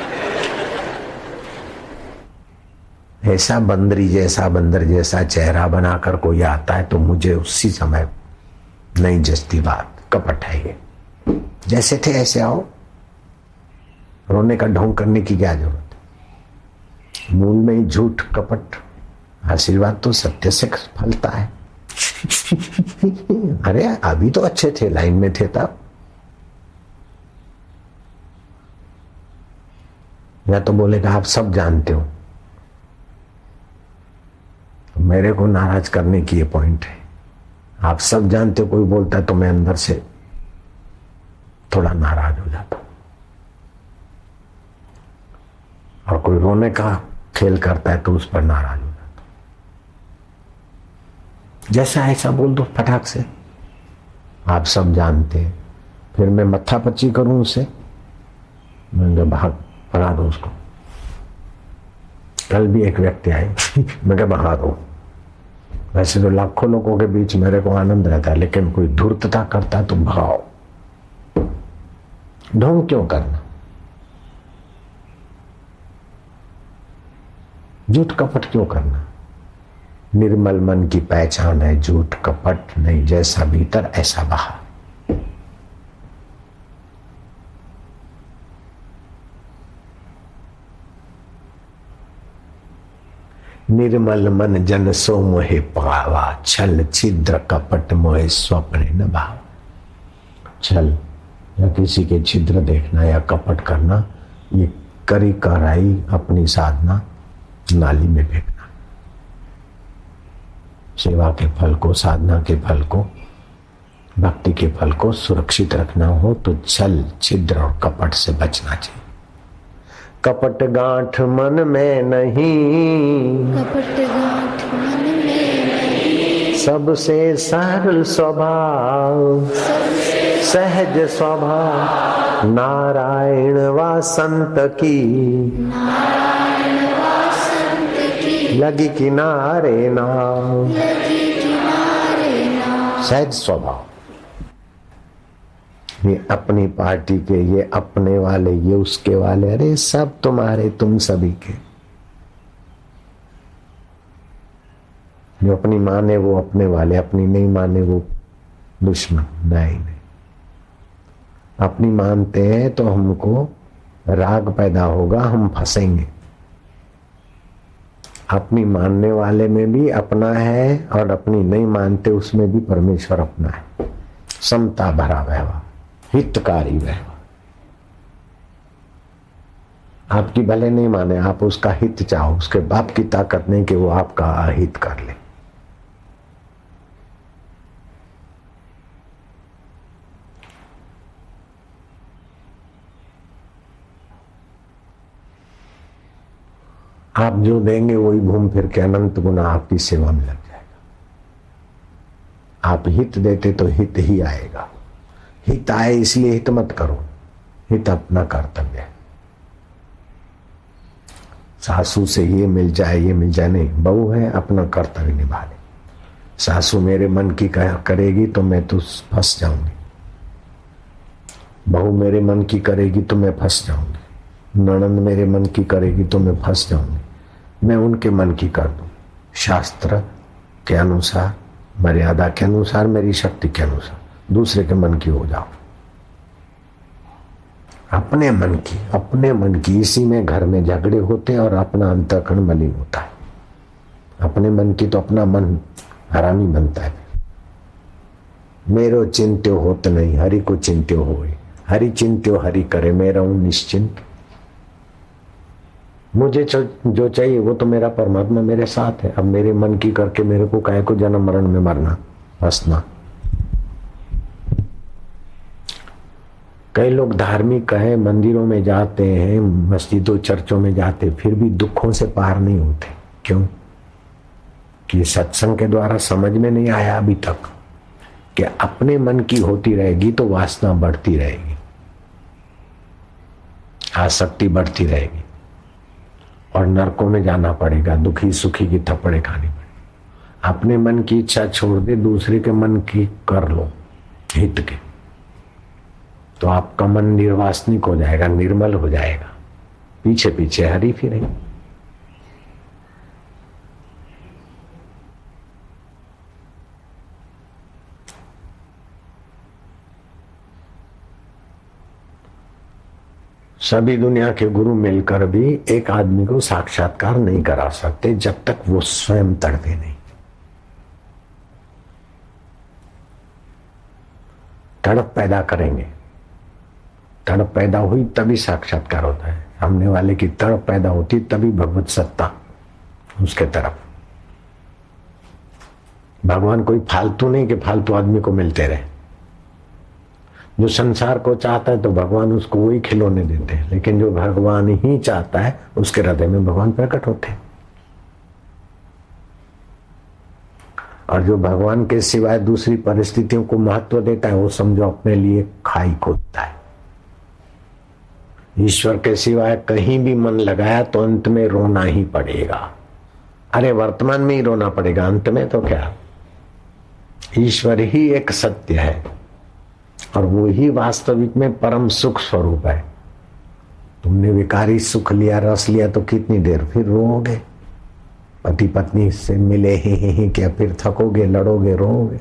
ऐसा बंदर जैसा चेहरा बनाकर कोई आता है तो मुझे उसी समय नहीं जचती बात। कपट है ये। जैसे थे ऐसे आओ, रोने का ढोंग करने की क्या जरूरत है? मूल में ही झूठ कपट। आशीर्वाद तो सत्य से फलता है। अरे अभी तो अच्छे थे, लाइन में थे तब। या तो बोलेगा आप सब जानते हो। मेरे को नाराज करने की ये पॉइंट है। आप सब जानते हो कोई बोलता है तो मैं अंदर से थोड़ा नाराज हो जाता हूं। और कोई रोने का खेल करता है तो उस पर नाराज हो जाता हूं। जैसा ऐसा बोल दो फटाक से, आप सब जानते हैं। फिर मैं मत्था पच्ची करूं उसे, मैं भाग भगा दो उसको। कल भी एक व्यक्ति आए, मैं क्या भगा दो। वैसे तो लाखों लोगों के बीच मेरे को आनंद रहता है, लेकिन कोई धूर्तता करता है तो भगाओ। ढोंग क्यों करना? झूठ कपट क्यों करना? निर्मल मन की पहचान है झूठ कपट नहीं। जैसा भीतर ऐसा बाहर। निर्मल मन जन सो मोहे पावा, छल छिद्र कपट मोहे स्वप्न न भाव। छल या किसी के छिद्र देखना या कपट करना, ये करी कराई अपनी साधना नाली में फेंकना। सेवा के फल को, साधना के फल को, भक्ति के फल को सुरक्षित रखना हो तो छल छिद्र और कपट से बचना चाहिए। कपट गांठ मन में नहीं,
कपट गांठ मन में नहीं,
सबसे सरल स्वभाव, सहज स्वभाव, नारायण वा संत की,
नारायण वा संत की,
लगी किनारे नाव।
लगी किनारे नाव।
सहज स्वभाव। ये अपनी पार्टी के, ये अपने वाले, ये उसके वाले, अरे सब तुम्हारे, तुम सभी के। जो अपनी माने वो अपने वाले, अपनी नहीं माने वो दुश्मन। नहीं, अपनी मानते हैं तो हमको राग पैदा होगा, हम फंसेंगे। अपनी मानने वाले में भी अपना है और अपनी नहीं मानते उसमें भी परमेश्वर अपना है। समता भरा व्यवहार, हितकारी व्यवहार। आपकी भले नहीं माने, आप उसका हित चाहो, उसके बाप की ताकत नहीं कि वो आपका अहित कर ले। आप जो देंगे वही घूम फिर के अनंत गुना आपकी सेवा में लग जाएगा। आप हित देते तो हित ही आएगा। हित आए इसलिए हित मत करो, हित अपना कर्तव्य है। सासू से ये मिल जाए ये मिल जाए नहीं, बहू है अपना कर्तव्य निभा ले। सासू मेरे मन की करेगी तो मैं तो फंस जाऊंगी, बहू मेरे मन की करेगी तो मैं फंस जाऊंगी, ननंद मेरे मन की करेगी तो मैं फंस जाऊंगी। मैं उनके मन की कर दूं, शास्त्र के अनुसार, मर्यादा के अनुसार, मेरी शक्ति के अनुसार। दूसरे के मन की हो जाओ, अपने मन की। इसी में घर में झगड़े होते हैं और अपना अंतःकरण मलिन होता है। अपने मन की तो अपना मन हरामी बनता है। मेरो चिंत्यो होत नहीं, हरि को चिंत्यो होए। हरि चिंत्यो हरि करे, मैं रहूं निश्चिंत। मुझे जो चाहिए वो तो मेरा परमात्मा मेरे साथ है। अब मेरे मन की करके मेरे को काहे को जन्म मरण में मरना, हंसना। कई लोग धार्मिक है, मंदिरों में जाते हैं, मस्जिदों चर्चों में जाते, फिर भी दुखों से पार नहीं होते। क्यों? कि सत्संग के द्वारा समझ में नहीं आया अभी तक कि अपने मन की होती रहेगी तो वासना बढ़ती रहेगी, आसक्ति बढ़ती रहेगी और नरकों में जाना पड़ेगा, दुखी सुखी की थप्पड़े खानी पड़ेगी। अपने मन की इच्छा छोड़ दे, दूसरे के मन की कर लो, हित के, तो आपका मन निर्वासनिक हो जाएगा, निर्मल हो जाएगा। पीछे पीछे हरी फिरेंगे। सभी दुनिया के गुरु मिलकर भी एक आदमी को साक्षात्कार नहीं करा सकते जब तक वो स्वयं तड़पे नहीं। तड़प पैदा करेंगे, तड़प पैदा हुई तभी साक्षात्कार होता है। सामने वाले की तड़प पैदा होती तभी भगवत सत्ता उसके तरफ। भगवान कोई फालतू नहीं कि फालतू आदमी को मिलते रहे। जो संसार को चाहता है तो भगवान उसको वही खिलौने देते हैं, लेकिन जो भगवान ही चाहता है उसके हृदय में भगवान प्रकट होते हैं। और जो भगवान के सिवाय दूसरी परिस्थितियों को महत्व देता है वो समझो अपने लिए खाई खोदता है। ईश्वर के सिवाय कहीं भी मन लगाया तो अंत में रोना ही पड़ेगा। अरे वर्तमान में ही रोना पड़ेगा, अंत में तो क्या। ईश्वर ही एक सत्य है और वो ही वास्तविक में परम सुख स्वरूप है। तुमने विकारी सुख लिया, रस लिया तो कितनी देर, फिर रोओगे। पति पत्नी से मिले ही क्या, फिर थकोगे, लड़ोगे, रोओगे।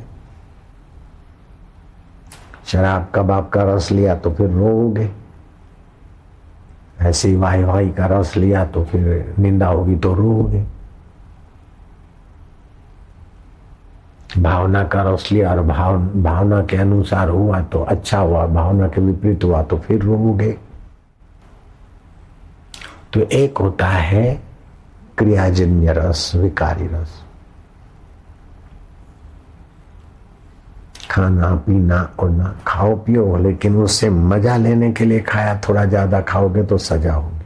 शराब कबाब का रस लिया तो फिर रोओगे। ऐसे ही वाई वाई का रस लिया तो फिर निंदा होगी तो रोओगे। भावना का रस लिया और भावना के अनुसार हुआ तो अच्छा हुआ, भावना के विपरीत हुआ तो फिर रोओगे। तो एक होता है क्रियाजन्य रस, विकारी रस। खाना पीना उड़ना, खाओ पियो, लेकिन उससे मजा लेने के लिए खाया। थोड़ा ज्यादा खाओगे तो सजा होगी।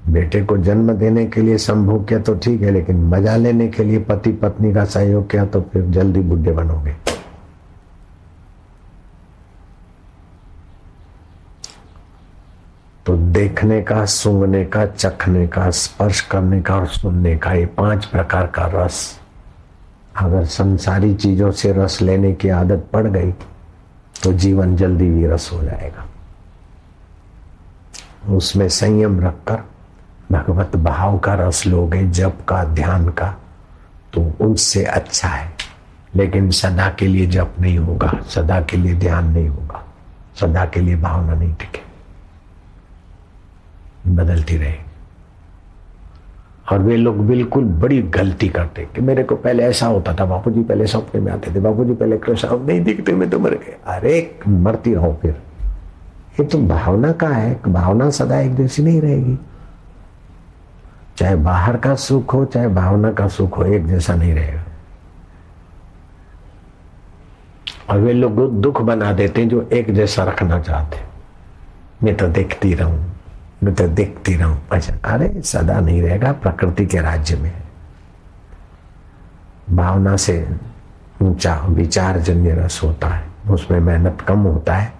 बेटे को जन्म देने के लिए संभोग किया तो ठीक है, लेकिन मजा लेने के लिए पति पत्नी का सहयोग किया तो फिर जल्दी बुढ़े बनोगे। तो देखने का, सूंघने का, चखने का, स्पर्श करने का और सुनने का, ये 5 प्रकार का रस, अगर संसारी चीजों से रस लेने की आदत पड़ गई तो जीवन जल्दी विरस हो जाएगा। उसमें संयम रखकर भगवत भाव का रस लोगे, जप का, ध्यान का, तो उनसे अच्छा है, लेकिन सदा के लिए जप नहीं होगा, सदा के लिए ध्यान नहीं होगा, सदा के लिए भावना नहीं टिके, बदलती रहेगी। और वे लोग बिल्कुल बड़ी गलती करते कि मेरे को पहले ऐसा होता था, बापूजी पहले सपने में आते थे, बापूजी पहले कृष्ण, अब नहीं दिखते, मैं तो मर गए। अरे मरती रहो फिर, ये तो भावना का है, भावना सदा एक जैसी नहीं रहेगी। चाहे बाहर का सुख हो चाहे भावना का सुख हो, एक जैसा नहीं रहेगा। और वे लोग दुख बना देते हैं जो एक जैसा रखना चाहते। मैं तो देखती रहूं, मैं तो देखती रहूं। अच्छा, अरे सदा नहीं रहेगा, प्रकृति के राज्य में। भावना से ऊंचा विचार जन्य रस होता है, उसमें मेहनत कम होता है।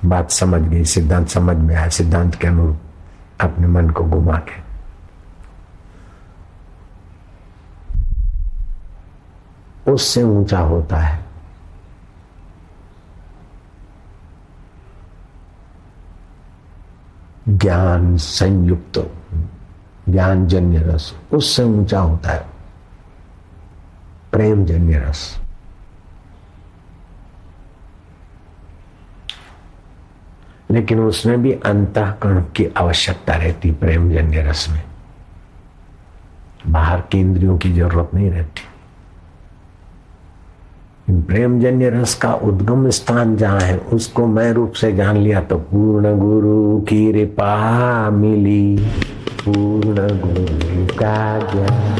बात समझ गई, सिद्धांत समझ में आया, सिद्धांत के अनुरूप अपने मन को घुमा के उससे ऊंचा होता है ज्ञान संयुक्त, ज्ञान जन्य रस, उससे ऊंचा होता है प्रेम जन्य रस। लेकिन उसमें भी अंतःकरण की आवश्यकता रहती, प्रेम जन्य रस में बाहर की इंद्रियों की जरूरत नहीं रहती। प्रेम जन्य रस का उद्गम स्थान जहां है, उसको मैं रूप से जान लिया तो पूर्ण गुरु की कृपा मिली, पूर्ण गुरु का ज्ञान।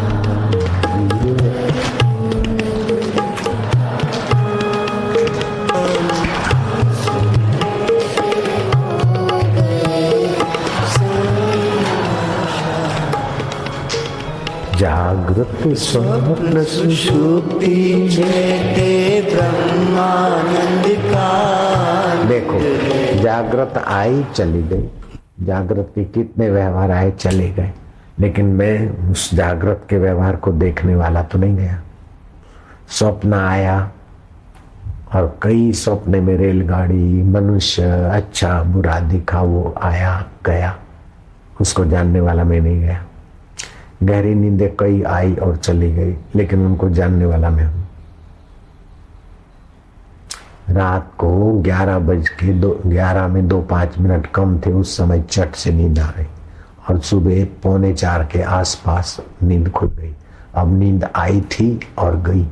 जागृत स्वप्न सुषुप्ति में ब्रह्मानंद का। देखो, जागृत आई चली गई, जागृत के कितने व्यवहार आए चले गए, लेकिन मैं उस जागृत के व्यवहार को देखने वाला तो नहीं गया। स्वप्न आया और कई सपने में रेलगाड़ी, मनुष्य, अच्छा बुरा दिखा, वो आया गया, उसको जानने वाला मैं नहीं गया। गहरी नींदें कई आई और चली गई, लेकिन उनको जानने वाला मैं हूं। रात को 11 में 2-5 मिनट कम थे, उस समय चट से नींद आ गई और सुबह 3:45 के आसपास नींद खुल गई। अब नींद आई थी और गई,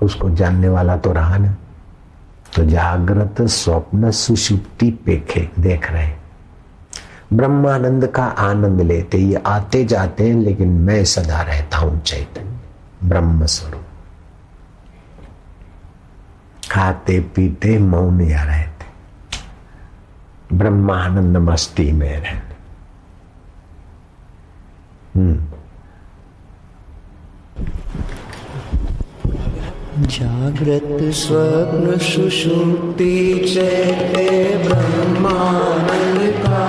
उसको जानने वाला तो रहा ना। तो जागृत स्वप्न सुषुप्ति पेखे देख रहे, ब्रह्मानंद का आनंद लेते, ये आते जाते हैं, लेकिन मैं सदा रहता हूं चैतन्य ब्रह्म स्वरूप। खाते पीते मौन या रहते, ब्रह्मानंद मस्ती में रहते।
जागृत स्वप्न सुषुप्ति चैत्य ब्रह्मानंद का